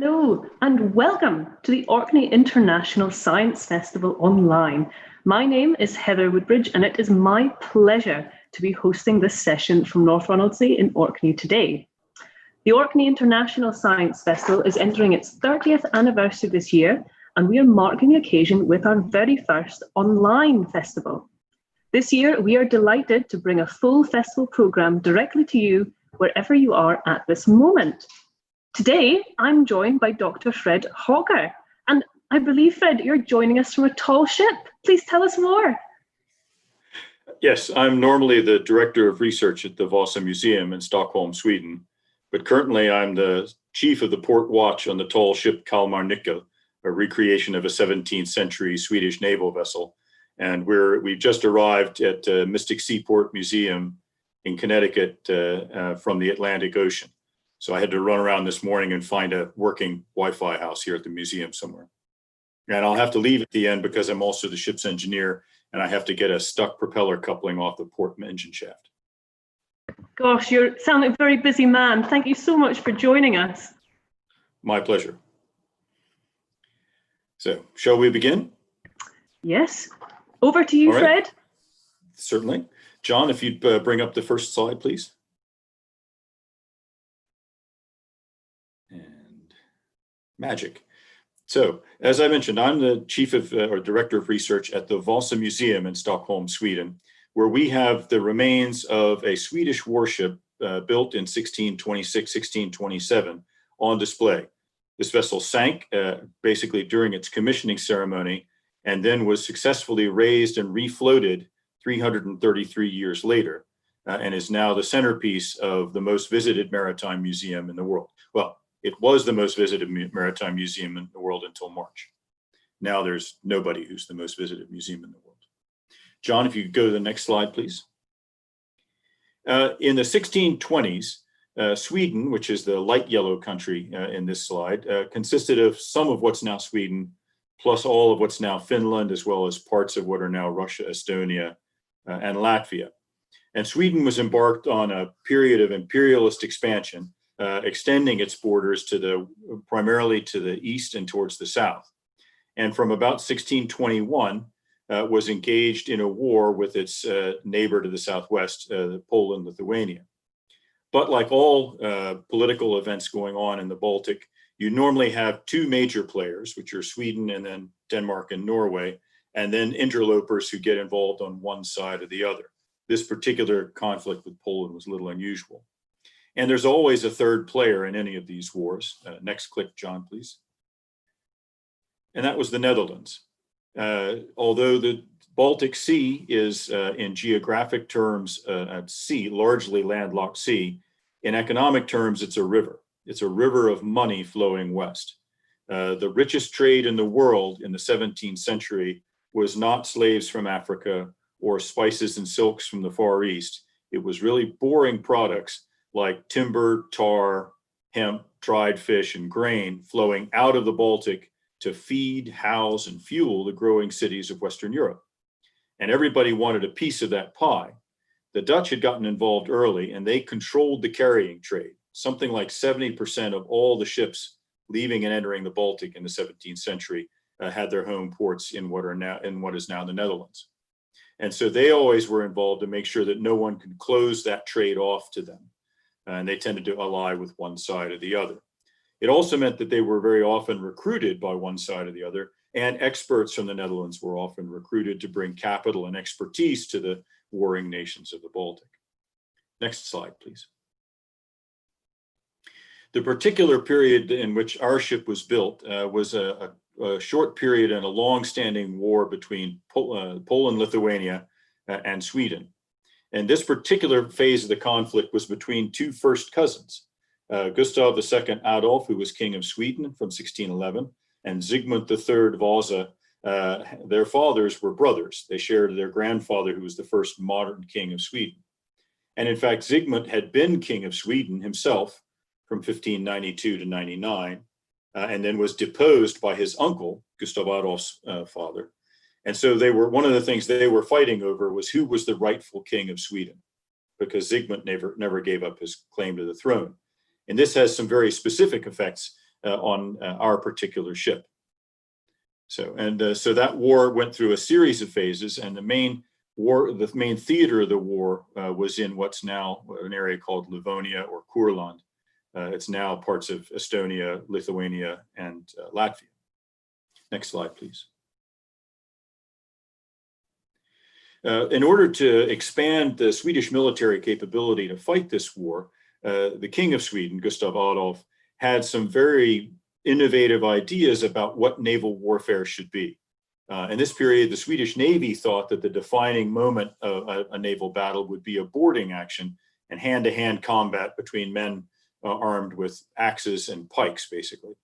Hello and welcome to the Orkney International Science Festival online. My name is Heather Woodbridge and it is my pleasure to be hosting this session from North Ronaldsay in Orkney today. The Orkney International Science Festival is entering its 30th anniversary this year, and we are marking the occasion with our very first online festival. This year, we are delighted to bring a full festival programme directly to you wherever you are at this moment. Today, I'm joined by Dr. Fred Hocker, and I believe, Fred, you're joining us from a tall ship. Please tell us more. Yes, I'm normally the Director of Research at the Vasa Museum in Stockholm, Sweden, but currently I'm the Chief of the Port Watch on the tall ship Kalmar Nyckel, a recreation of a 17th century Swedish naval vessel. And we've just arrived at Mystic Seaport Museum in Connecticut from the Atlantic Ocean. So I had to run around this morning and find a working Wi-Fi house here at the museum somewhere. And I'll have to leave at the end because I'm also the ship's engineer and I have to get a stuck propeller coupling off the port engine shaft. Gosh, you sound like a very busy man. Thank you so much for joining us. My pleasure. So, shall we begin? Yes. Over to you, Right. Fred. Certainly. John, if you'd bring up the first slide, please. And magic. So, as I mentioned, I'm the Chief of or Director of Research at the Vasa Museum in Stockholm, Sweden, where we have the remains of a Swedish warship built in 1626, 1627 on display. This vessel sank basically during its commissioning ceremony and then was successfully raised and refloated 333 years later and is now the centerpiece of the most visited maritime museum in the world. Well, it was the most visited maritime museum in the world until March. Now there's nobody who's the most visited museum in the world. John, if you could go to the next slide, please. In the 1620s, Sweden, which is the light yellow country in this slide, consisted of some of what's now Sweden, plus all of what's now Finland, as well as parts of what are now Russia, Estonia, and Latvia. And Sweden was embarked on a period of imperialist expansion, extending its borders primarily to the east and towards the south. And from about 1621, was engaged in a war with its neighbor to the southwest, Poland, Lithuania. But like all political events going on in the Baltic, you normally have two major players, which are Sweden and then Denmark and Norway, and then interlopers who get involved on one side or the other. This particular conflict with Poland was a little unusual. And there's always a third player in any of these wars. Next click, John, please. And that was the Netherlands. Although the Baltic Sea is in geographic terms a sea, largely landlocked sea, in economic terms, it's a river. It's a river of money flowing west. The richest trade in the world in the 17th century was not slaves from Africa or spices and silks from the Far East. It was really boring products like timber, tar, hemp, dried fish, and grain flowing out of the Baltic to feed, house, and fuel the growing cities of Western Europe. And everybody wanted a piece of that pie. The Dutch had gotten involved early and they controlled the carrying trade. Something like 70% of all the ships leaving and entering the Baltic in the 17th century had their home ports in what is now the Netherlands. And so they always were involved to make sure that no one could close that trade off to them. And they tended to ally with one side or the other. It also meant that they were very often recruited by one side or the other, and experts from the Netherlands were often recruited to bring capital and expertise to the warring nations of the Baltic. Next slide, please. The particular period in which our ship was built was a short period in a long-standing war between Poland, Lithuania, and Sweden. And this particular phase of the conflict was between two first cousins, Gustav II Adolf, who was king of Sweden from 1611, and Sigmund III Vasa. Their fathers were brothers. They shared their grandfather, who was the first modern king of Sweden. And in fact, Sigmund had been king of Sweden himself from 1592 to 99, and then was deposed by his uncle, Gustav Adolf's father. And so one of the things they were fighting over was who was the rightful king of Sweden, because Sigmund never gave up his claim to the throne. And this has some very specific effects on our particular ship. So that war went through a series of phases, and the main theater of the war was in what's now an area called Livonia or Kurland. It's now parts of Estonia, Lithuania, and Latvia. Next slide, please. In order to expand the Swedish military capability to fight this war, the King of Sweden, Gustav Adolf, had some very innovative ideas about what naval warfare should be. In this period, the Swedish Navy thought that the defining moment of a naval battle would be a boarding action and hand-to-hand combat between men armed with axes and pikes, basically.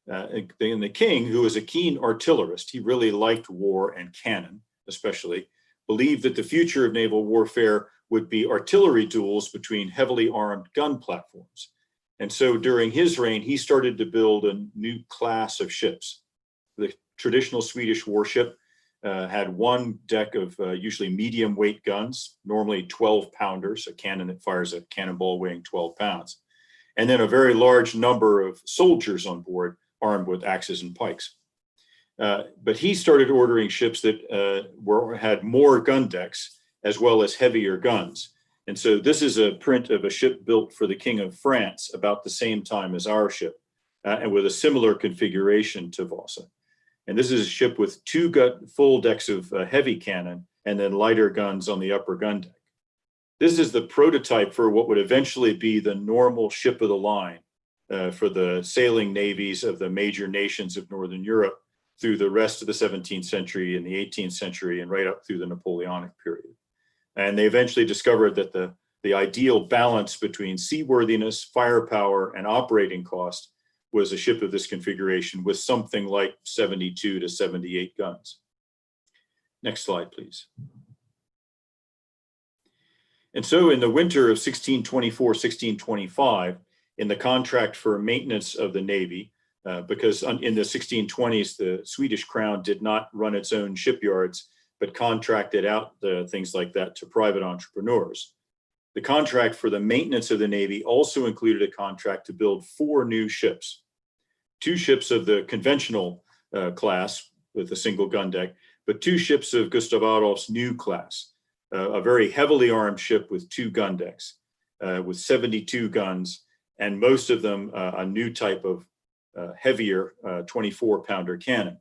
And the king, who was a keen artillerist, he really liked war and cannon, especially, believed that the future of naval warfare would be artillery duels between heavily armed gun platforms. And so during his reign, he started to build a new class of ships. The traditional Swedish warship had one deck of usually medium weight guns, normally 12-pounders, a cannon that fires a cannonball weighing 12 pounds. And then a very large number of soldiers on board armed with axes and pikes. But he started ordering ships that had more gun decks as well as heavier guns. And so this is a print of a ship built for the King of France about the same time as our ship, and with a similar configuration to Vasa. And this is a ship with two full decks of heavy cannon and then lighter guns on the upper gun deck. This is the prototype for what would eventually be the normal ship of the line for the sailing navies of the major nations of Northern Europe through the rest of the 17th century and the 18th century and right up through the Napoleonic period. And they eventually discovered that the ideal balance between seaworthiness, firepower, and operating cost was a ship of this configuration with something like 72 to 78 guns. Next slide, please. And so in the winter of 1624-1625, in the contract for maintenance of the Navy, because in the 1620s, the Swedish crown did not run its own shipyards, but contracted out things like that to private entrepreneurs. The contract for the maintenance of the Navy also included a contract to build 4 new ships, 2 ships of the conventional class with a single gun deck, but 2 ships of Gustav Adolf's new class, a very heavily armed ship with 2 gun decks, with 72 guns, and most of them a new type of heavier 24-pounder cannon.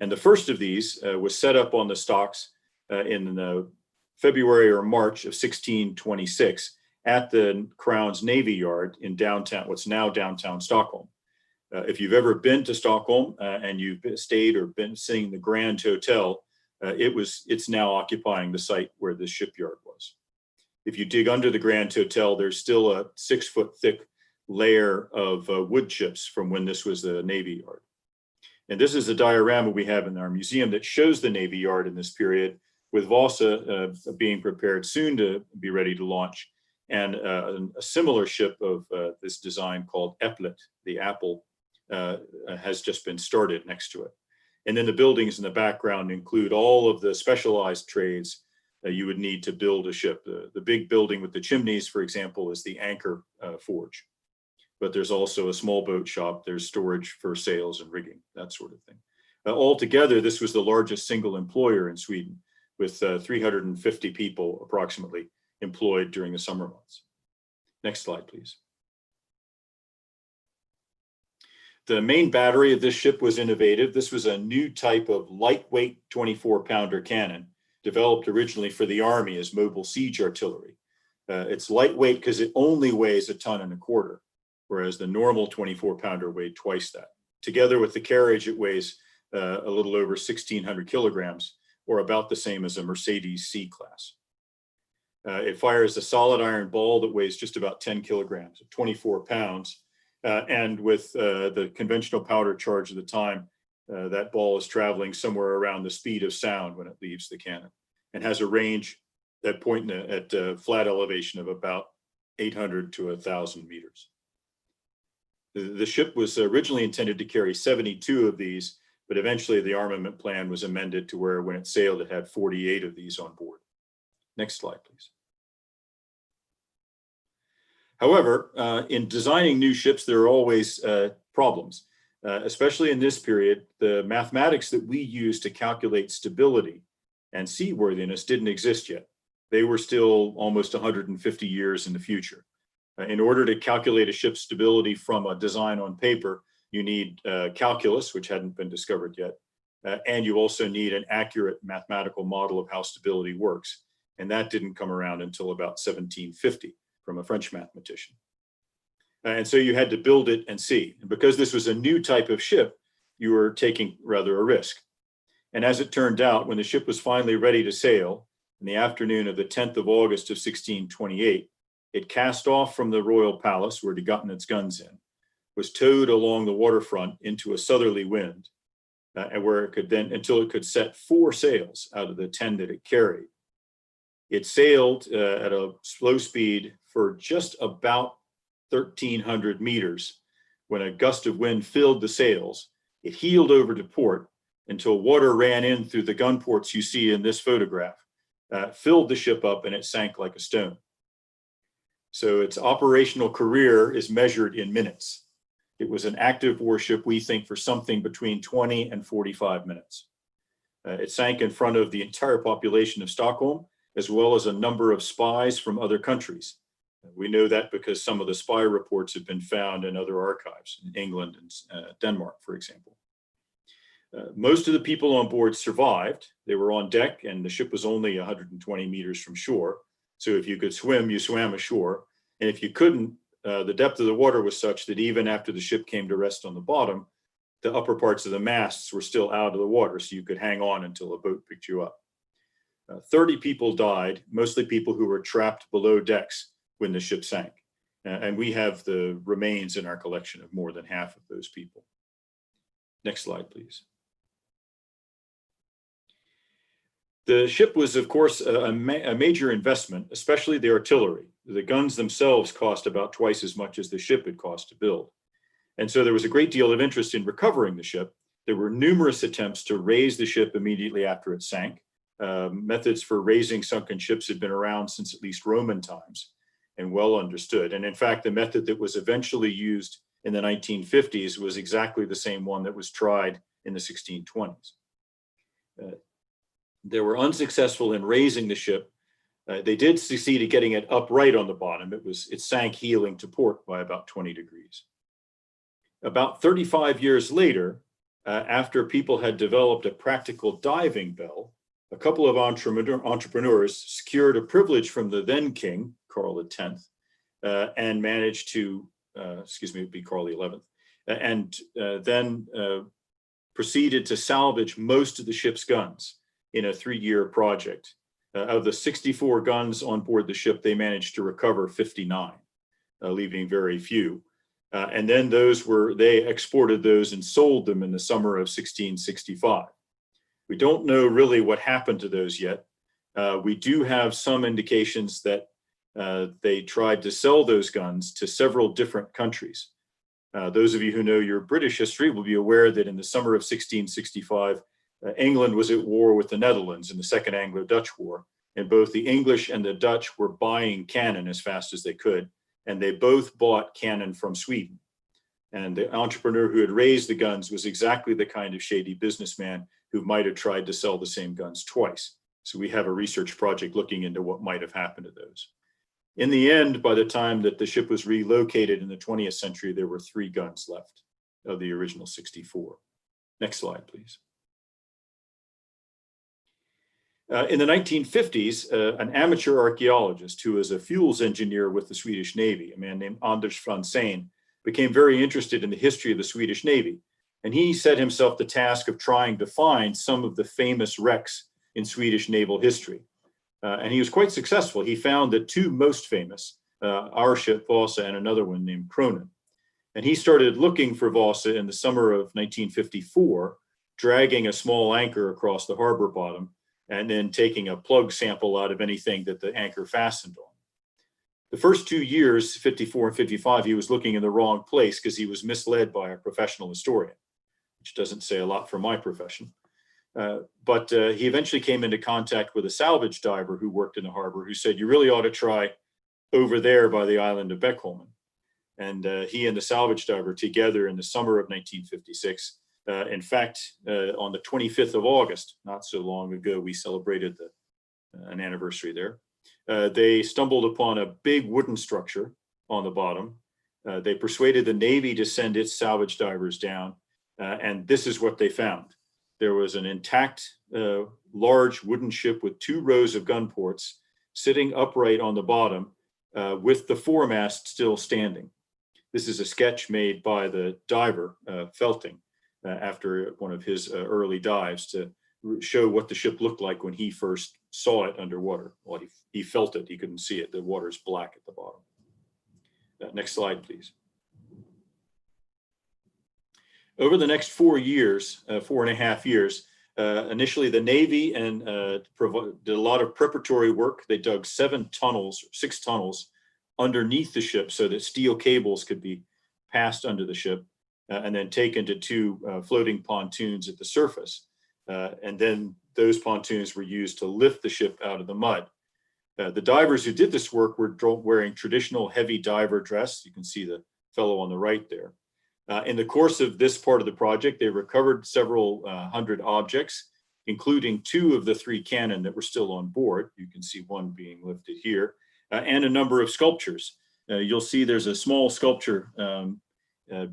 And the first of these was set up on the stocks in February or March of 1626 at the Crown's Navy Yard in downtown, what's now downtown Stockholm. If you've ever been to Stockholm and you've stayed or been seeing the Grand Hotel, it's now occupying the site where the shipyard was. If you dig under the Grand Hotel, there's still a 6-foot thick layer of wood chips from when this was the Navy Yard. And this is a diorama we have in our museum that shows the Navy Yard in this period, with Vasa being prepared soon to be ready to launch, and a similar ship of this design called Äpplet, the apple, has just been started next to it. And then the buildings in the background include all of the specialized trades you would need to build a ship. The big building with the chimneys, for example, is the anchor forge. But there's also a small boat shop, there's storage for sails and rigging, that sort of thing. Altogether, this was the largest single employer in Sweden, with 350 people approximately employed during the summer months. Next slide, please. The main battery of this ship was innovative. This was a new type of lightweight 24-pounder cannon, developed originally for the Army as mobile siege artillery. It's lightweight because it only weighs 1.25 tons, whereas the normal 24-pounder weighed twice that. Together with the carriage, it weighs a little over 1,600 kilograms, or about the same as a Mercedes C-class. It fires a solid iron ball that weighs just about 10 kilograms, 24 pounds. And with the conventional powder charge of the time, that ball is traveling somewhere around the speed of sound when it leaves the cannon, and has a range at flat elevation of about 800 to 1,000 meters. The ship was originally intended to carry 72 of these, but eventually the armament plan was amended to where when it sailed, it had 48 of these on board. Next slide, please. However, in designing new ships, there are always problems. Especially in this period, the mathematics that we use to calculate stability and seaworthiness didn't exist yet. They were still almost 150 years in the future. In order to calculate a ship's stability from a design on paper, you need calculus, which hadn't been discovered yet, and you also need an accurate mathematical model of how stability works. And that didn't come around until about 1750 from a French mathematician. And so you had to build it and see. And because this was a new type of ship, you were taking rather a risk. And as it turned out, when the ship was finally ready to sail, in the afternoon of the 10th of August of 1628, it cast off from the royal palace where it had gotten its guns in, was towed along the waterfront into a southerly wind, and where it could then, until it could set 4 sails out of the 10 that it carried. It sailed at a slow speed for just about 1,300 meters. When a gust of wind filled the sails, it heeled over to port until water ran in through the gun ports you see in this photograph, filled the ship up, and it sank like a stone. So its operational career is measured in minutes. It was an active warship, we think, for something between 20 and 45 minutes. It sank in front of the entire population of Stockholm, as well as a number of spies from other countries. We know that because some of the spy reports have been found in other archives, in England and Denmark, for example. Most of the people on board survived. They were on deck, and the ship was only 120 meters from shore. So if you could swim, you swam ashore. And if you couldn't, the depth of the water was such that even after the ship came to rest on the bottom, the upper parts of the masts were still out of the water, so you could hang on until a boat picked you up. 30 people died, mostly people who were trapped below decks when the ship sank. And we have the remains in our collection of more than half of those people. Next slide, please. The ship was, of course, a major investment, especially the artillery. The guns themselves cost about twice as much as the ship had cost to build. And so there was a great deal of interest in recovering the ship. There were numerous attempts to raise the ship immediately after it sank. Methods for raising sunken ships had been around since at least Roman times and well understood. And in fact, the method that was eventually used in the 1950s was exactly the same one that was tried in the 1620s. They were unsuccessful in raising the ship. They did succeed at getting it upright on the bottom. It sank heeling to port by about 20 degrees. About 35 years later, after people had developed a practical diving bell, a couple of entrepreneurs secured a privilege from the then king, Karl X, and managed to, excuse me, it'd be Karl XI, and then proceeded to salvage most of the ship's guns in a 3-year project. Of the 64 guns on board the ship, they managed to recover 59, leaving very few. And then they exported those and sold them in the summer of 1665. We don't know really what happened to those yet. We do have some indications that they tried to sell those guns to several different countries. Those of you who know your British history will be aware that in the summer of 1665, England was at war with the Netherlands in the Second Anglo-Dutch War, and both the English and the Dutch were buying cannon as fast as they could, and they both bought cannon from Sweden. And the entrepreneur who had raised the guns was exactly the kind of shady businessman who might have tried to sell the same guns twice. So we have a research project looking into what might have happened to those. In the end, by the time that the ship was relocated in the 20th century, there were 3 guns left of the original 64. Next slide, please. In the 1950s, an amateur archaeologist who was a fuels engineer with the Swedish Navy, a man named Anders Franzén, became very interested in the history of the Swedish Navy. And he set himself the task of trying to find some of the famous wrecks in Swedish naval history. And he was quite successful. He found the 2 most famous, our ship Vasa and another one named Cronin. And he started looking for Vasa in the summer of 1954, dragging a small anchor across the harbor bottom and then taking a plug sample out of anything that the anchor fastened on. The first 2 years, 54 and 55, he was looking in the wrong place because he was misled by a professional historian, which doesn't say a lot for my profession. But he eventually came into contact with a salvage diver who worked in the harbor who said, you really ought to try over there by the island of Beckholmen. And he and the salvage diver together in the summer of 1956. In fact, on the 25th of August, not so long ago, we celebrated an anniversary there. They stumbled upon a big wooden structure on the bottom. They persuaded the Navy to send its salvage divers down, and this is what they found. There was an intact, large wooden ship with 2 rows of gun ports sitting upright on the bottom with the foremast still standing. This is a sketch made by the diver, Felting, after one of his early dives to show what the ship looked like when he first saw it underwater. Well, he felt it, he couldn't see it. The water's black at the bottom. Next slide, please. Over the next 4 years, 4.5 years, initially the Navy and did a lot of preparatory work. They dug 6 tunnels underneath the ship so that steel cables could be passed under the ship and then taken to 2 floating pontoons at the surface. And then those pontoons were used to lift the ship out of the mud. The divers who did this work were wearing traditional heavy diver dress. You can see the fellow on the right there. In the course of this part of the project, they recovered several hundred objects, including 2 of the 3 cannon that were still on board. You can see one being lifted here, and a number of sculptures. You'll see there's a small sculpture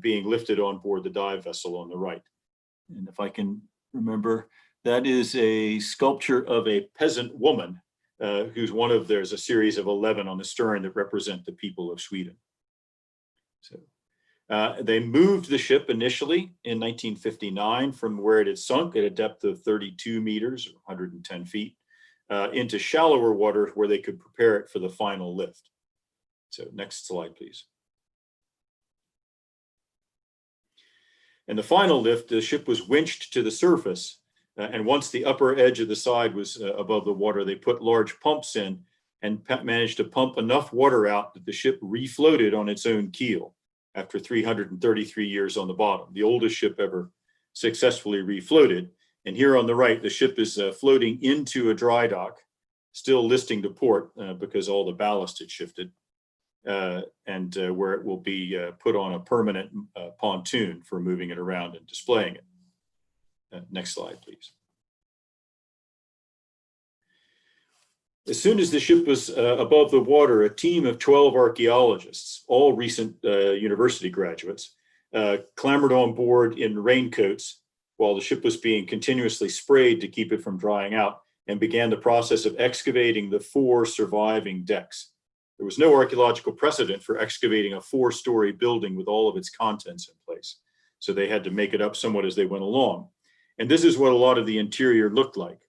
being lifted on board the dive vessel on the right. And if I can remember, that is a sculpture of a peasant woman who's there's a series of 11 on the stern that represent the people of Sweden. So they moved the ship initially in 1959 from where it had sunk at a depth of 32 meters, or 110 feet, into shallower water where they could prepare it for the final lift. So next slide, please. And the final lift, the ship was winched to the surface. And once the upper edge of the side was above the water, they put large pumps in and managed to pump enough water out that the ship refloated on its own keel after 333 years on the bottom, the oldest ship ever successfully refloated. And here on the right, the ship is floating into a dry dock, still listing to port because all the ballast had shifted, and where it will be put on a permanent pontoon for moving it around and displaying it. Next slide, please. As soon as the ship was above the water, a team of 12 archaeologists, all recent university graduates, clambered on board in raincoats while the ship was being continuously sprayed to keep it from drying out, and began the process of excavating the 4 surviving decks. There was no archaeological precedent for excavating a 4-story building with all of its contents in place. So they had to make it up somewhat as they went along. And this is what a lot of the interior looked like.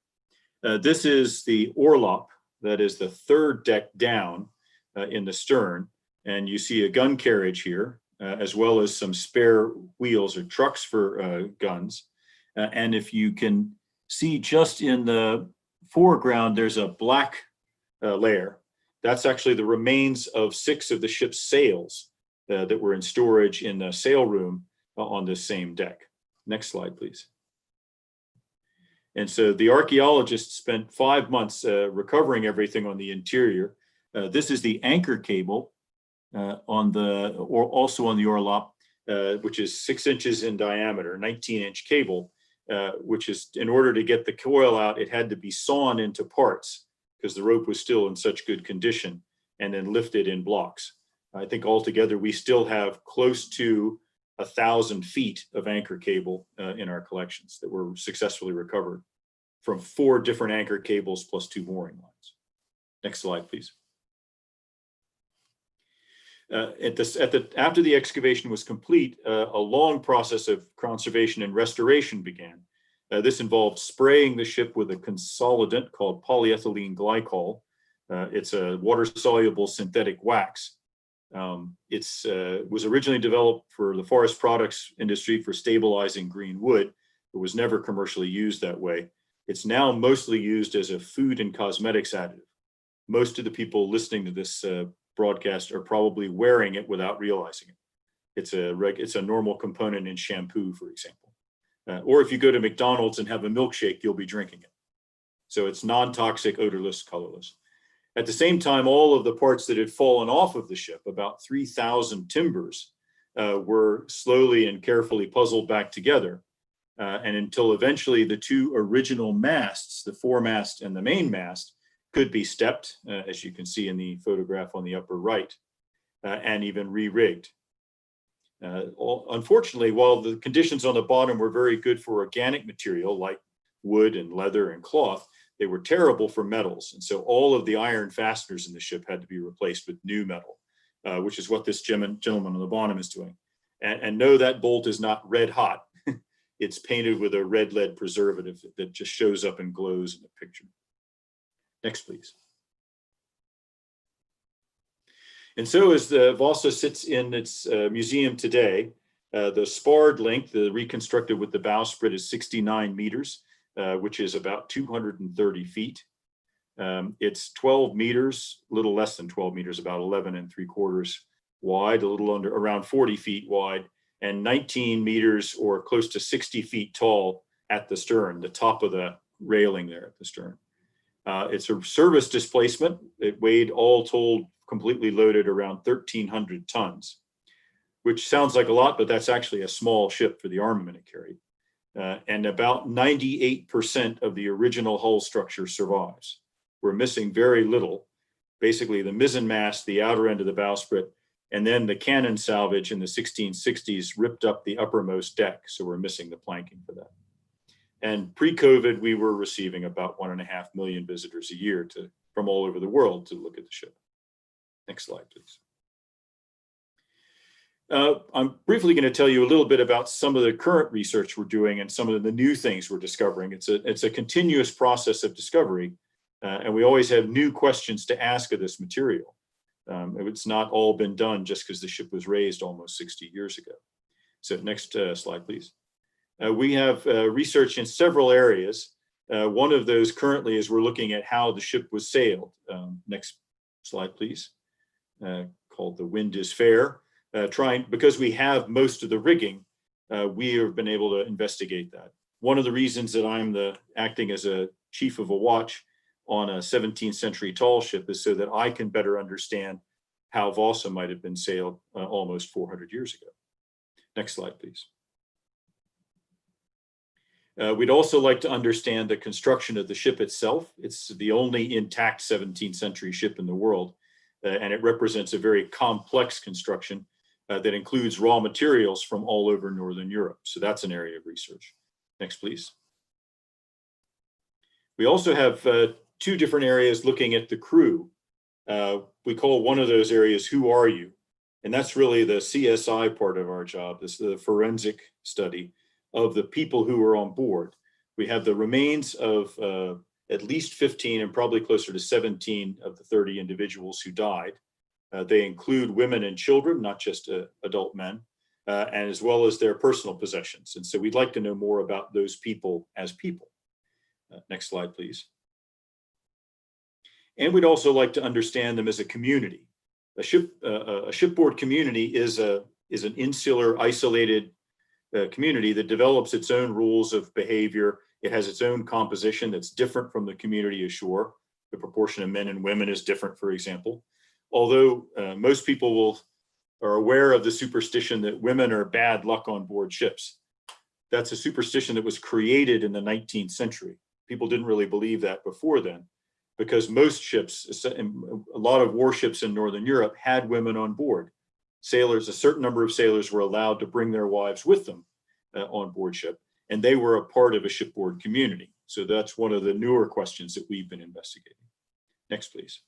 This is the orlop, that is the 3rd deck down in the stern. And you see a gun carriage here, as well as some spare wheels or trucks for guns. And if you can see just in the foreground, there's a black layer. That's actually the remains of 6 of the ship's sails that were in storage in the sail room on this same deck. Next slide, please. And so the archaeologists spent 5 months recovering everything on the interior. This is the anchor cable also on the orlop, which is 6 inches in diameter, 19-inch cable, which is, in order to get the coil out, it had to be sawn into parts because the rope was still in such good condition, and then lifted in blocks. I think altogether we still have close to 1,000 feet of anchor cable in our collections that were successfully recovered from 4 different anchor cables plus 2 mooring lines. Next slide, please. After the excavation was complete, a long process of conservation and restoration began. This involved spraying the ship with a consolidant called polyethylene glycol. It's a water-soluble synthetic wax. It was originally developed for the forest products industry for stabilizing green wood, but was never commercially used that way. It's now mostly used as a food and cosmetics additive. Most of the people listening to this broadcast are probably wearing it without realizing it. It's a normal component in shampoo, for example. Or if you go to McDonald's and have a milkshake, you'll be drinking it. So it's non-toxic, odorless, colorless. At the same time, all of the parts that had fallen off of the ship, about 3,000 timbers, were slowly and carefully puzzled back together. And until eventually the two original masts, the foremast and the mainmast, could be stepped, as you can see in the photograph on the upper right, and even re-rigged. Unfortunately, while the conditions on the bottom were very good for organic material like wood and leather and cloth, they were terrible for metals. And so all of the iron fasteners in the ship had to be replaced with new metal, which is what this gentleman on the bottom is doing. And no, that bolt is not red hot. It's painted with a red lead preservative that just shows up and glows in the picture. Next, please. And so as the Vasa sits in its museum today, the sparred length, reconstructed with the bowsprit, is 69 meters, which is about 230 feet. It's 12 meters, a little less than 12 meters, about 11.75 wide, a little under, around 40 feet wide, and 19 meters or close to 60 feet tall at the stern, the top of the railing there at the stern. It's a service displacement. It weighed, all told, completely loaded, around 1,300 tons, which sounds like a lot, but that's actually a small ship for the armament it carried. And about 98% of the original hull structure survives. We're missing very little. Basically, the mizzen mast, the outer end of the bowsprit, and then the cannon salvage in the 1660s ripped up the uppermost deck. So we're missing the planking for that. And pre-COVID, we were receiving about 1.5 million visitors a year from all over the world to look at the ship. Next slide, please. I'm briefly going to tell you a little bit about some of the current research we're doing and some of the new things we're discovering. It's a continuous process of discovery, and we always have new questions to ask of this material. It's not all been done just because the ship was raised almost 60 years ago. So next slide, please. We have research in several areas. One of those currently is we're looking at how the ship was sailed. Next slide, please. Called The Wind is Fair. Because we have most of the rigging, we have been able to investigate that. One of the reasons that I'm acting as a chief of a watch on a 17th century tall ship is so that I can better understand how Vasa might have been sailed almost 400 years ago. Next slide, please. We'd also like to understand the construction of the ship itself. It's the only intact 17th century ship in the world, and it represents a very complex construction that includes raw materials from all over Northern Europe. So that's an area of research. Next, please. We also have two different areas looking at the crew. We call one of those areas, Who Are You? And that's really the CSI part of our job. This is the forensic study of the people who were on board. We have the remains of at least 15 and probably closer to 17 of the 30 individuals who died. They include women and children, not just adult men, and as well as their personal possessions. And so we'd like to know more about those people as people. Next slide, please. And we'd also like to understand them as a community. A shipboard community is an insular, isolated community that develops its own rules of behavior. It has its own composition that's different from the community ashore. The proportion of men and women is different, for example. Although most people are aware of the superstition that women are bad luck on board ships. That's a superstition that was created in the 19th century. People didn't really believe that before then, because most ships, a lot of warships in Northern Europe, had women on board. Sailors, a certain number of sailors were allowed to bring their wives with them on board ship, and they were a part of a shipboard community. So that's one of the newer questions that we've been investigating. Next, please.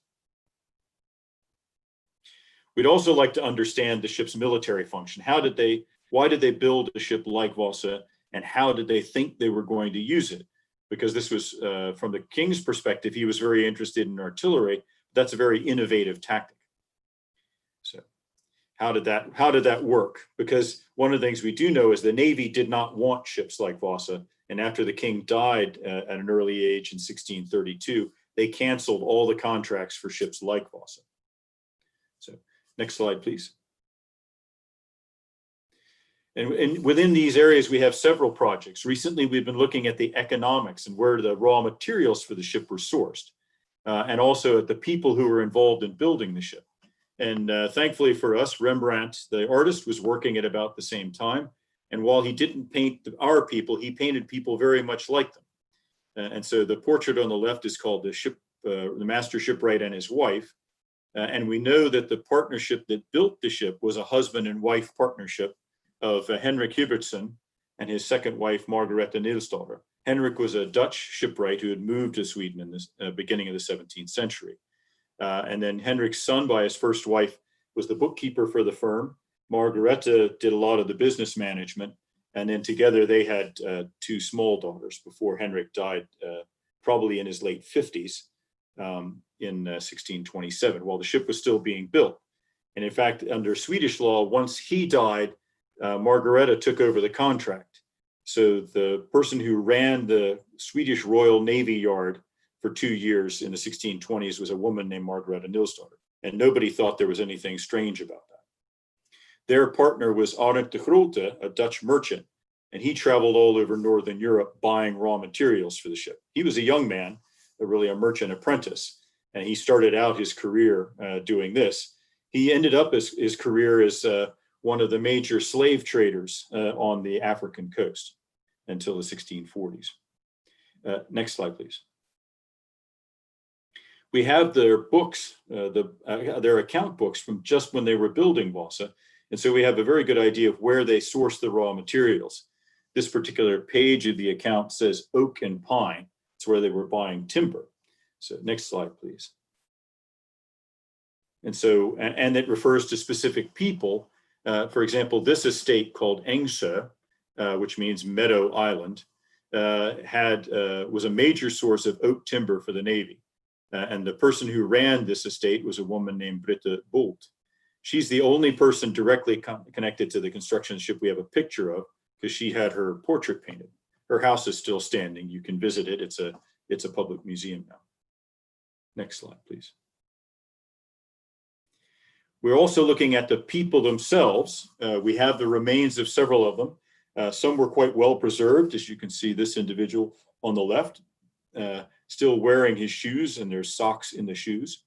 We'd also like to understand the ship's military function. Why did they build a ship like Vasa, and how did they think they were going to use it? Because this was, from the king's perspective, he was very interested in artillery. That's a very innovative tactic. So how did that work? Because one of the things we do know is the Navy did not want ships like Vasa. And after the king died at an early age in 1632, they canceled all the contracts for ships like Vasa. So next slide, please. And within these areas, we have several projects. Recently, we've been looking at the economics and where the raw materials for the ship were sourced. and also at the people who were involved in building the ship. And thankfully for us, Rembrandt, the artist, was working at about the same time. And while he didn't paint our people, he painted people very much like them. And so the portrait on the left is called the master shipwright and his wife. And we know that the partnership that built the ship was a husband and wife partnership of Henrik Hubertson and his second wife, Margaretha Nilsdatter. Henrik was a Dutch shipwright who had moved to Sweden in the beginning of the 17th century. And then Henrik's son by his first wife was the bookkeeper for the firm. Margaretha did a lot of the business management. And then together they had two small daughters before Henrik died, probably in his late 50s in 1627, while the ship was still being built. And in fact, under Swedish law, once he died, Margaretha took over the contract. So the person who ran the Swedish Royal Navy Yard for 2 years in the 1620s was a woman named Margaretha Nilsdatter. And nobody thought there was anything strange about that. Their partner was Arent de Grote, a Dutch merchant, and he traveled all over Northern Europe buying raw materials for the ship. He was a young man, really a merchant apprentice, and he started out his career doing this. He ended up his career as one of the major slave traders on the African coast until the 1640s. Next slide, please. We have their books, their account books from just when they were building Vasa. And so we have a very good idea of where they sourced the raw materials. This particular page of the account says oak and pine. It's where they were buying timber. So next slide, please. And so, and it refers to specific people. For example, this estate called Engsö, which means Meadow Island, was a major source of oak timber for the Navy. And the person who ran this estate was a woman named Britta Bolt. She's the only person directly connected to the construction ship we have a picture of, because she had her portrait painted. Her house is still standing. You can visit it. It's a public museum now. Next slide, please. We're also looking at the people themselves. We have the remains of several of them. Some were quite well preserved, as you can see this individual on the left, still wearing his shoes, and there's socks in the shoes.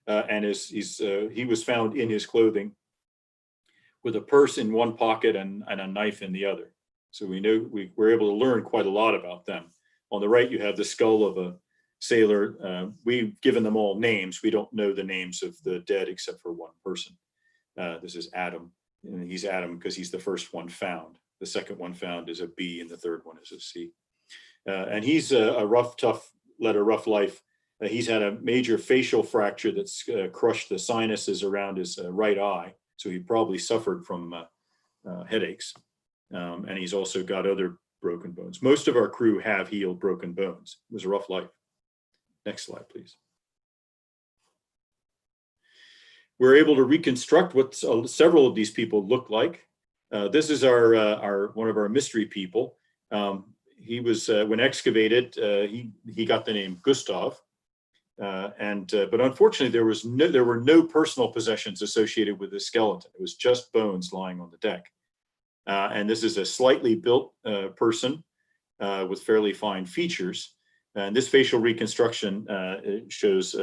And he was found in his clothing with a purse in one pocket and a knife in the other. So we know we were able to learn quite a lot about them. On the right, you have the skull of a sailor. We've given them all names. We don't know the names of the dead except for one person. This is Adam, and he's Adam because he's the first one found. The second one found is a B, and the third one is a C. And he's a led a rough life. He's had a major facial fracture that's crushed the sinuses around his right eye. So he probably suffered from headaches. And he's also got other broken bones. Most of our crew have healed broken bones. It was a rough life. Next slide, please. We're able to reconstruct what several of these people look like. This is one of our mystery people. He was, when excavated, he got the name Gustav. But unfortunately, there were no personal possessions associated with the skeleton. It was just bones lying on the deck. And this is a slightly built person with fairly fine features. And this facial reconstruction shows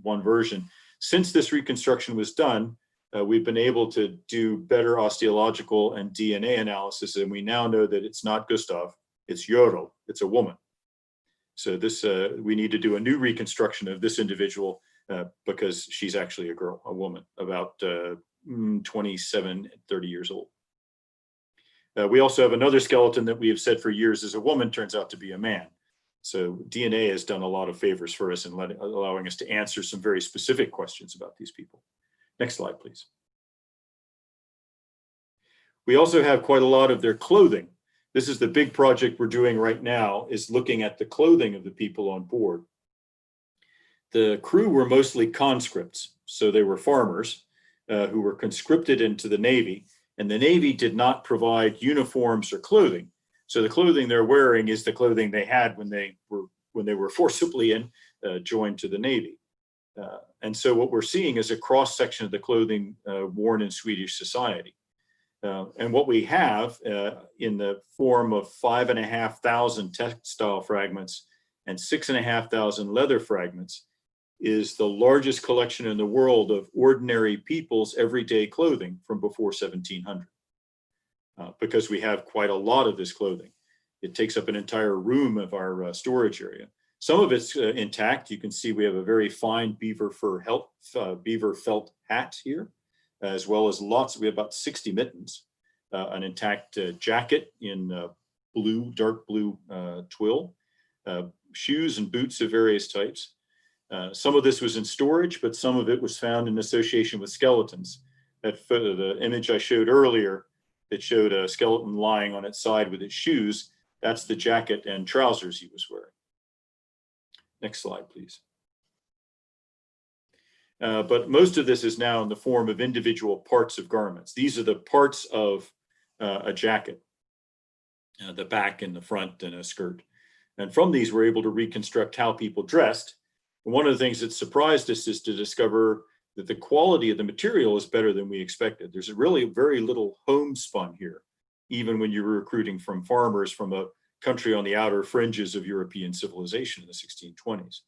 one version. Since this reconstruction was done, we've been able to do better osteological and DNA analysis, and we now know that it's not Gustav, it's Jorl, it's a woman. So this, we need to do a new reconstruction of this individual because she's actually a girl, a woman, about 27, 30 years old. We also have another skeleton that we have said for years is a woman, turns out to be a man. So DNA has done a lot of favors for us in allowing us to answer some very specific questions about these people. Next slide, please. We also have quite a lot of their clothing. This is the big project we're doing right now, is looking at the clothing of the people on board. The crew were mostly conscripts, so they were farmers who were conscripted into the Navy, and the Navy did not provide uniforms or clothing. So the clothing they're wearing is the clothing they had when they were forcibly joined to the Navy. And so what we're seeing is a cross section of the clothing worn in Swedish society. And what we have in the form of 5,500 textile fragments and 6,500 leather fragments is the largest collection in the world of ordinary people's everyday clothing from before 1700, because we have quite a lot of this clothing. It takes up an entire room of our storage area. Some of it's intact. You can see we have a very fine beaver felt hat here, as well as we have about 60 mittens, an intact jacket in dark blue twill, shoes and boots of various types. Some of this was in storage, but some of it was found in association with skeletons. The image I showed earlier that showed a skeleton lying on its side with its shoes, that's the jacket and trousers he was wearing. Next slide, please. But most of this is now in the form of individual parts of garments. These are the parts of a jacket, the back and the front and a skirt. And from these, we're able to reconstruct how people dressed. And one of the things that surprised us is to discover that the quality of the material is better than we expected. There's really very little homespun here, even when you're recruiting from farmers from a country on the outer fringes of European civilization in the 1620s.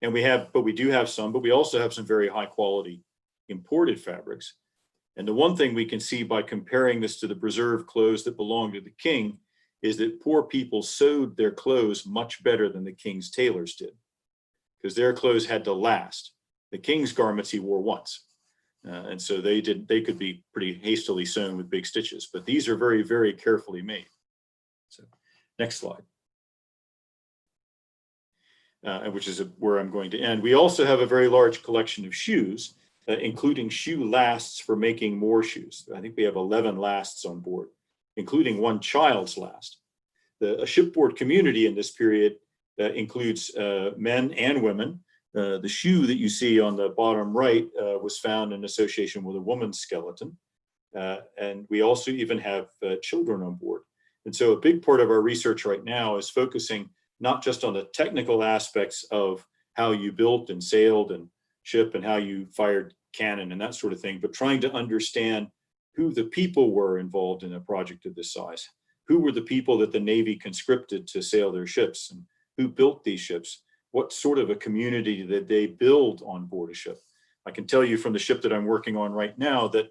And we do have some, but we also have some very high quality imported fabrics. And the one thing we can see by comparing this to the preserved clothes that belonged to the king is that poor people sewed their clothes much better than the king's tailors did, because their clothes had to last. The king's garments he wore once. And so they could be pretty hastily sewn with big stitches, but these are very, very carefully made. So next slide. Which is where I'm going to end. We also have a very large collection of shoes, including shoe lasts for making more shoes. I think we have 11 lasts on board, including one child's last. A shipboard community in this period includes men and women. The shoe that you see on the bottom right was found in association with a woman's skeleton. And we also even have children on board. And so a big part of our research right now is focusing not just on the technical aspects of how you built and sailed and ship and how you fired cannon and that sort of thing, but trying to understand who the people were involved in a project of this size. Who were the people that the Navy conscripted to sail their ships, and who built these ships? What sort of a community did they build on board a ship? I can tell you from the ship that I'm working on right now that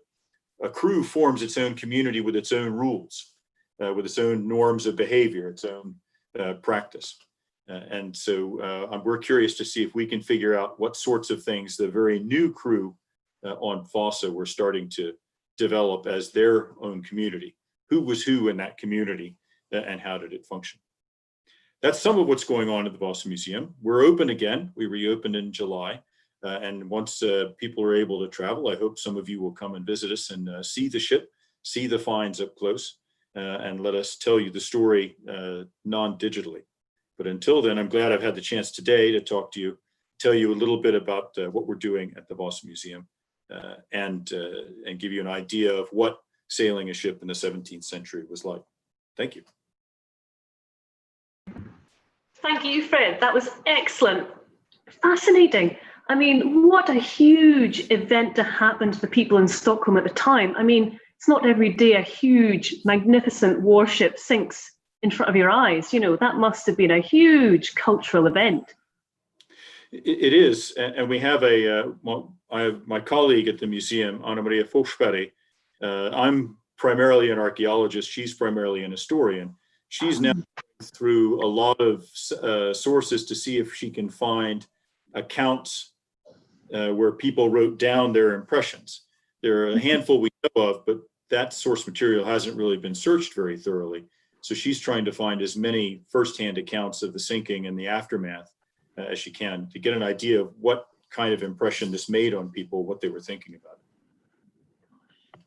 a crew forms its own community with its own rules, with its own norms of behavior, its own practice. And so we're curious to see if we can figure out what sorts of things the very new crew on Vasa were starting to develop as their own community. Who was who in that community and how did it function? That's some of what's going on at the Vasa Museum. We're open again. We reopened in July. And once people are able to travel, I hope some of you will come and visit us and see the ship, see the finds up close, and let us tell you the story non-digitally. But until then, I'm glad I've had the chance today to talk to you, tell you a little bit about what we're doing at the Vasa Museum, and give you an idea of what sailing a ship in the 17th century was like. Thank you. Thank you, Fred. That was excellent. Fascinating. I mean, what a huge event to happen to the people in Stockholm at the time. I mean, it's not every day a huge, magnificent warship sinks in front of your eyes. You know, that must have been a huge cultural event. It is. And we have I have my colleague at the museum, Anna Maria Forsberg. I'm primarily an archaeologist. She's primarily an historian. She's now through a lot of sources to see if she can find accounts where people wrote down their impressions. There are a handful we know of, but that source material hasn't really been searched very thoroughly. So she's trying to find as many firsthand accounts of the sinking and the aftermath as she can to get an idea of what kind of impression this made on people, what they were thinking about it.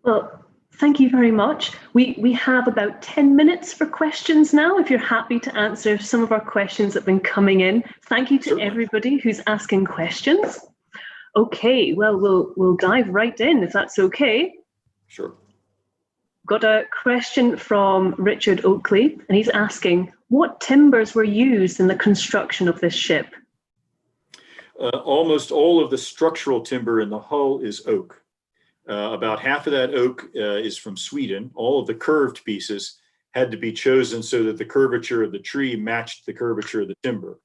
Well, thank you very much. We have about 10 minutes for questions now, if you're happy to answer some of our questions that have been coming in. Thank you to Certainly. everybody who's asking questions. Okay, well, we'll dive right in, if that's okay. Sure. Got a question from Richard Oakley, and he's asking, what timbers were used in the construction of this ship? Almost all of the structural timber in the hull is oak. About half of that oak is from Sweden. All of the curved pieces had to be chosen so that the curvature of the tree matched the curvature of the timber.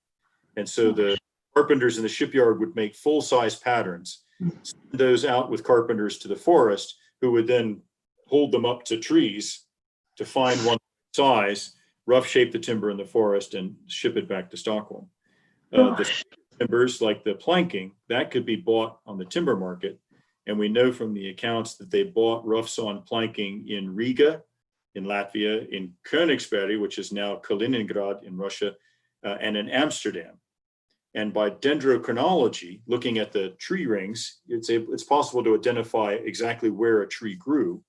And so the carpenters in the shipyard would make full-size patterns, send those out with carpenters to the forest, who would then hold them up to trees to find one size, rough shape the timber in the forest, and ship it back to Stockholm. The timbers, like the planking, that could be bought on the timber market. And we know from the accounts that they bought rough sawn planking in Riga, in Latvia, in Königsberg, which is now Kaliningrad in Russia, and in Amsterdam. And by dendrochronology, looking at the tree rings, it's possible to identify exactly where a tree grew.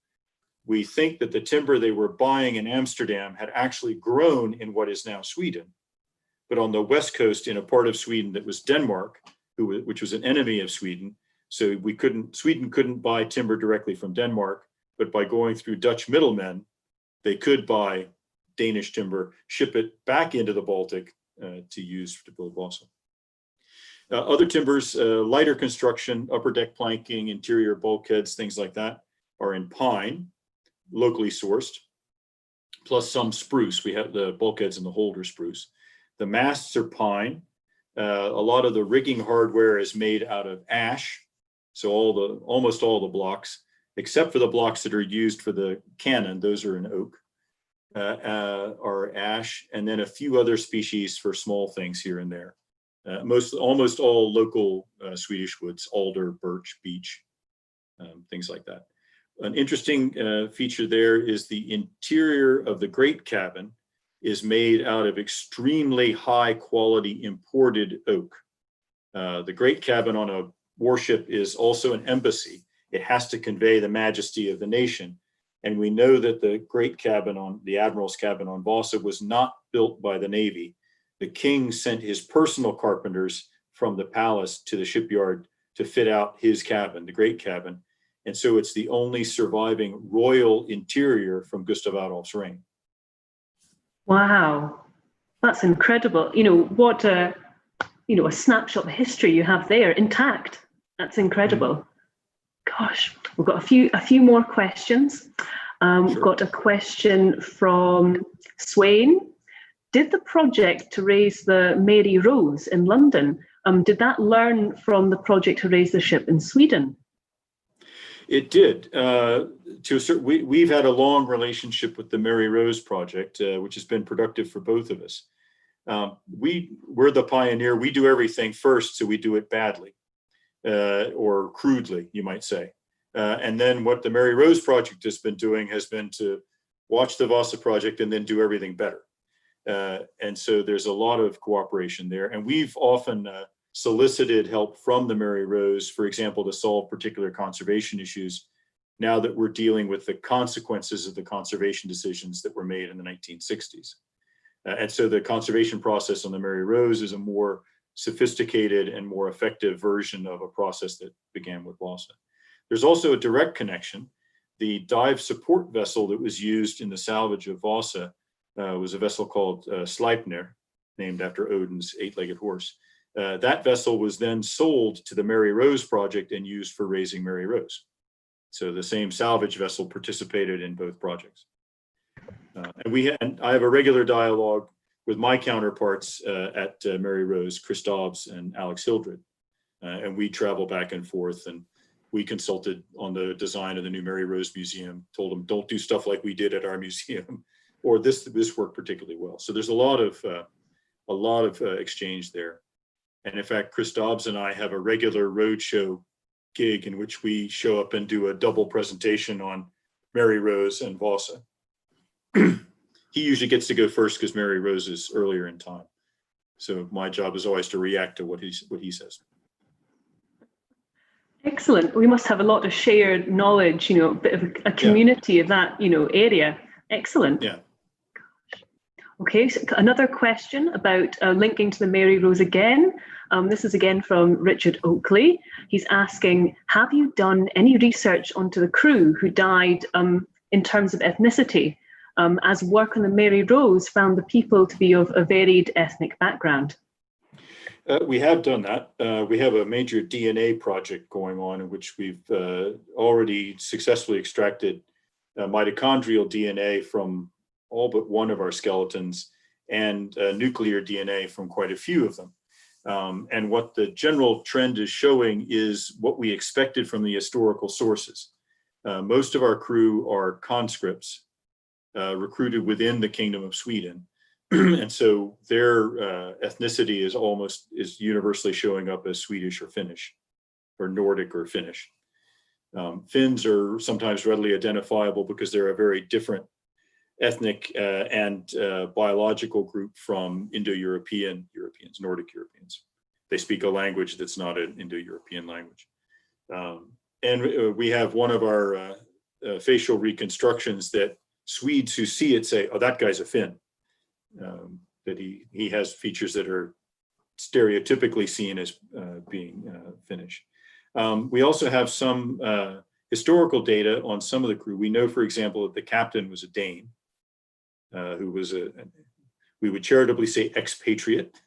We think that the timber they were buying in Amsterdam had actually grown in what is now Sweden. But on the west coast, in a part of Sweden that was Denmark, which was an enemy of Sweden, so Sweden couldn't buy timber directly from Denmark, but by going through Dutch middlemen, they could buy Danish timber, ship it back into the Baltic to use to build Vasa. Other timbers, lighter construction, upper deck planking, interior bulkheads, things like that, are in pine, locally sourced, plus some spruce. We have the bulkheads and the holder spruce. The masts are pine. A lot of the rigging hardware is made out of ash. So almost all the blocks, except for the blocks that are used for the cannon, those are in oak, are ash, and then a few other species for small things here and there. Almost all local Swedish woods, alder, birch, beech, things like that. An interesting feature there is the interior of the great cabin is made out of extremely high quality imported oak. The great cabin on a warship is also an embassy. It has to convey the majesty of the nation. And we know that the great cabin the admiral's cabin on Vasa was not built by the Navy. The king sent his personal carpenters from the palace to the shipyard to fit out his cabin, the great cabin. And so it's the only surviving royal interior from Gustav Adolf's reign. Wow, that's incredible. What a snapshot of history you have there, intact. That's incredible. Gosh, we've got a few more questions. Sure. We've got a question from Swain. Did the project to raise the Mary Rose in London, did that learn from the project to raise the ship in Sweden? It did. We've had a long relationship with the Mary Rose project, which has been productive for both of us. We're the pioneer. We do everything first, so we do it badly, or crudely, you might say. And then what the Mary Rose project has been doing has been to watch the Vasa project and then do everything better. And so there's a lot of cooperation there. And we've often solicited help from the Mary Rose, for example, to solve particular conservation issues, now that we're dealing with the consequences of the conservation decisions that were made in the 1960s. And so the conservation process on the Mary Rose is a more sophisticated and more effective version of a process that began with Vasa. There's also a direct connection. The dive support vessel that was used in the salvage of Vasa was a vessel called Sleipnir, named after Odin's eight-legged horse. That vessel was then sold to the Mary Rose project and used for raising Mary Rose. So the same salvage vessel participated in both projects. And I have a regular dialogue with my counterparts at Mary Rose, Chris Dobbs and Alex Hildred. And we travel back and forth, and we consulted on the design of the new Mary Rose Museum, told them, don't do stuff like we did at our museum, or this worked particularly well. So there's a lot of exchange there. And in fact, Chris Dobbs and I have a regular roadshow gig in which we show up and do a double presentation on Mary Rose and Vasa. He usually gets to go first because Mary Rose is earlier in time. So my job is always to react to what he says. Excellent. We must have a lot of shared knowledge, a bit of a community of that, area. Excellent. Yeah. Okay, so another question about linking to the Mary Rose again. This is again from Richard Oakley. He's asking, have you done any research onto the crew who died in terms of ethnicity, as work on the Mary Rose found the people to be of a varied ethnic background? We have done that. We have a major DNA project going on in which we've already successfully extracted mitochondrial DNA from all but one of our skeletons and nuclear DNA from quite a few of them. And what the general trend is showing is what we expected from the historical sources. Most of our crew are conscripts recruited within the Kingdom of Sweden. And so their ethnicity is universally showing up as Swedish or Finnish, or Nordic or Finnish. Finns are sometimes readily identifiable because they're a very different ethnic and biological group from Indo-European Europeans, Nordic Europeans. They speak a language that's not an Indo-European language. And we have one of our facial reconstructions that Swedes who see it say, oh, that guy's a Finn. That he has features that are stereotypically seen as being Finnish. We also have some historical data on some of the crew. We know, for example, that the captain was a Dane, who was we would charitably say expatriate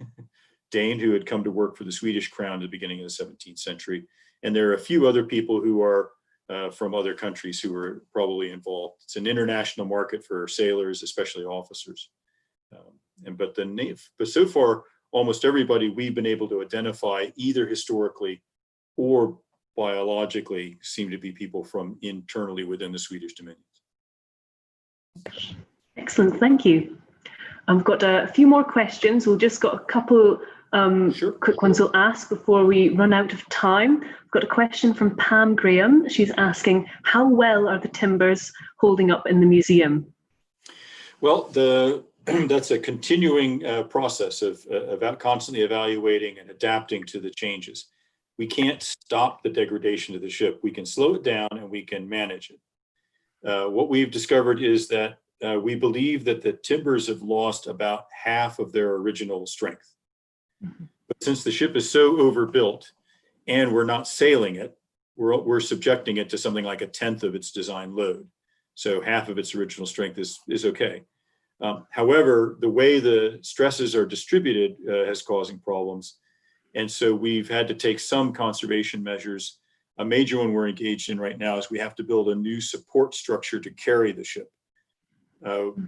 Dane who had come to work for the Swedish crown at the beginning of the 17th century. And there are a few other people who are from other countries who were probably involved. It's an international market for sailors, especially officers. But so far, almost everybody we've been able to identify either historically or biologically seem to be people from internally within the Swedish dominions. Excellent, thank you. I've got a few more questions. We've just got a couple Sure. quick ones we'll ask before we run out of time. I've got a question from Pam Graham. She's asking, how well are the timbers holding up in the museum? Well, that's a continuing process of constantly evaluating and adapting to the changes. We can't stop the degradation of the ship. We can slow it down and we can manage it. What we've discovered is that we believe that the timbers have lost about half of their original strength. Mm-hmm. But since the ship is so overbuilt and we're not sailing it, we're subjecting it to something like 1/10 of its design load. So half of its original strength is okay. However, the way the stresses are distributed is causing problems. And so we've had to take some conservation measures. A major one we're engaged in right now is we have to build a new support structure to carry the ship.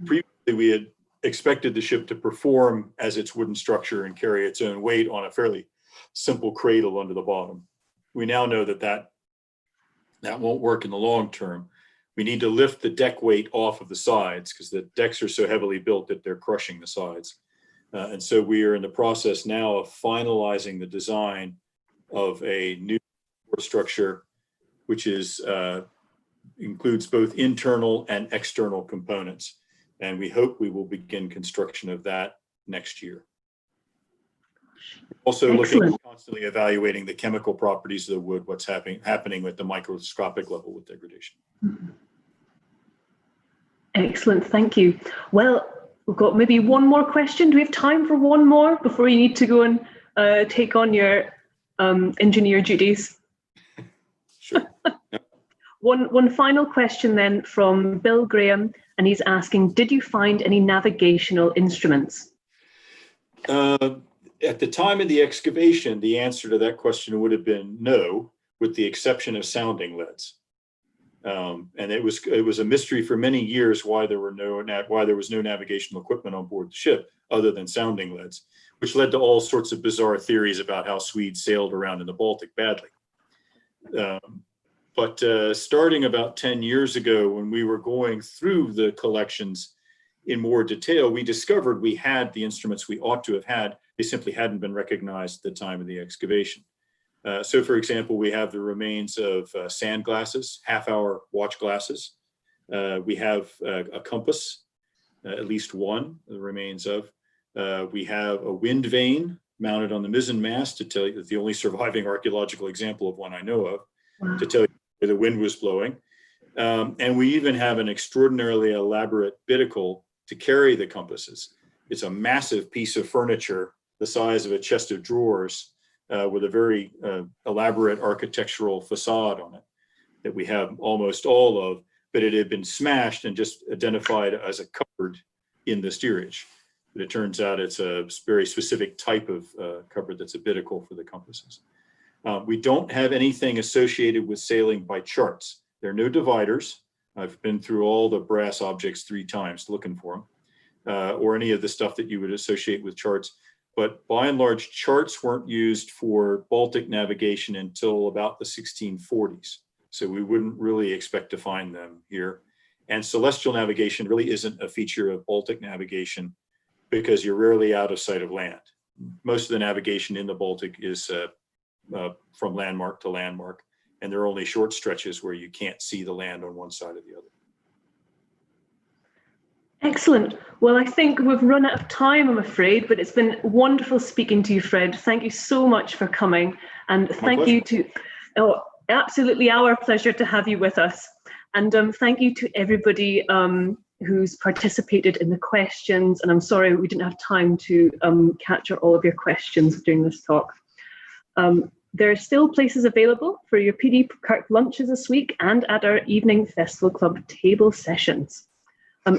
Previously, we had expected the ship to perform as its wooden structure and carry its own weight on a fairly simple cradle under the bottom. We now know that won't work in the long term. We need to lift the deck weight off of the sides because the decks are so heavily built that they're crushing the sides. And so we are in the process now of finalizing the design of a new structure, which includes both internal and external components. And we hope we will begin construction of that next year. Also looking, constantly evaluating the chemical properties of the wood, what's happening with the microscopic level with degradation. Excellent, thank you. Well, we've got maybe one more question. Do we have time for one more before you need to go and take on your engineer duties? Sure. Yep. One final question then from Bill Graham, and he's asking, did you find any navigational instruments? At the time of the excavation, the answer to that question would have been no, with the exception of sounding leads. And it was a mystery for many years why there was no navigational equipment on board the ship other than sounding leads, which led to all sorts of bizarre theories about how Swedes sailed around in the Baltic badly. But starting about 10 years ago, when we were going through the collections in more detail, we discovered we had the instruments we ought to have had. They simply hadn't been recognized at the time of the excavation. So, for example, we have the remains of sand glasses, half-hour watch glasses. We have a compass, at least one, the remains of. We have a wind vane mounted on the mizzen mast to tell you, the only surviving archaeological example of one I know of, to tell you where the wind was blowing. And we even have an extraordinarily elaborate binnacle to carry the compasses. It's a massive piece of furniture the size of a chest of drawers with a very elaborate architectural facade on it that we have almost all of, but it had been smashed and just identified as a cupboard in the steerage. But it turns out it's a very specific type of cupboard that's a binnacle for the compasses. We don't have anything associated with sailing by charts. There are no dividers. I've been through all the brass objects 3 times looking for them, or any of the stuff that you would associate with charts. but by and large, charts weren't used for Baltic navigation until about the 1640s. So we wouldn't really expect to find them here. And celestial navigation really isn't a feature of Baltic navigation because you're rarely out of sight of land. Most of the navigation in the Baltic is from landmark to landmark, and there are only short stretches where you can't see the land on one side or the other. Excellent. Well, I think we've run out of time, I'm afraid, but it's been wonderful speaking to you, Fred. Thank you so much for coming. And thank you to, absolutely our pleasure to have you with us. And thank you to everybody who's participated in the questions. And I'm sorry we didn't have time to capture all of your questions during this talk. There are still places available for your PD Kirk lunches this week and at our evening Festival Club table sessions.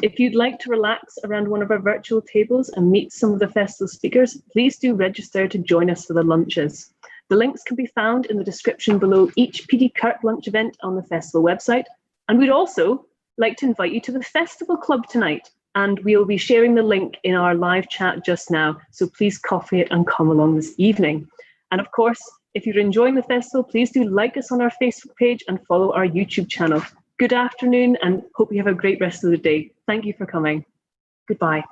If you'd like to relax around one of our virtual tables and meet some of the festival speakers, please do register to join us for the lunches. The links can be found in the description below each PD Kirk lunch event on the festival website. And we'd also like to invite you to the Festival Club tonight. And we'll be sharing the link in our live chat just now. So please copy it and come along this evening. And of course, if you're enjoying the festival, please do like us on our Facebook page and follow our YouTube channel. Good afternoon and hope you have a great rest of the day. Thank you for coming. Goodbye.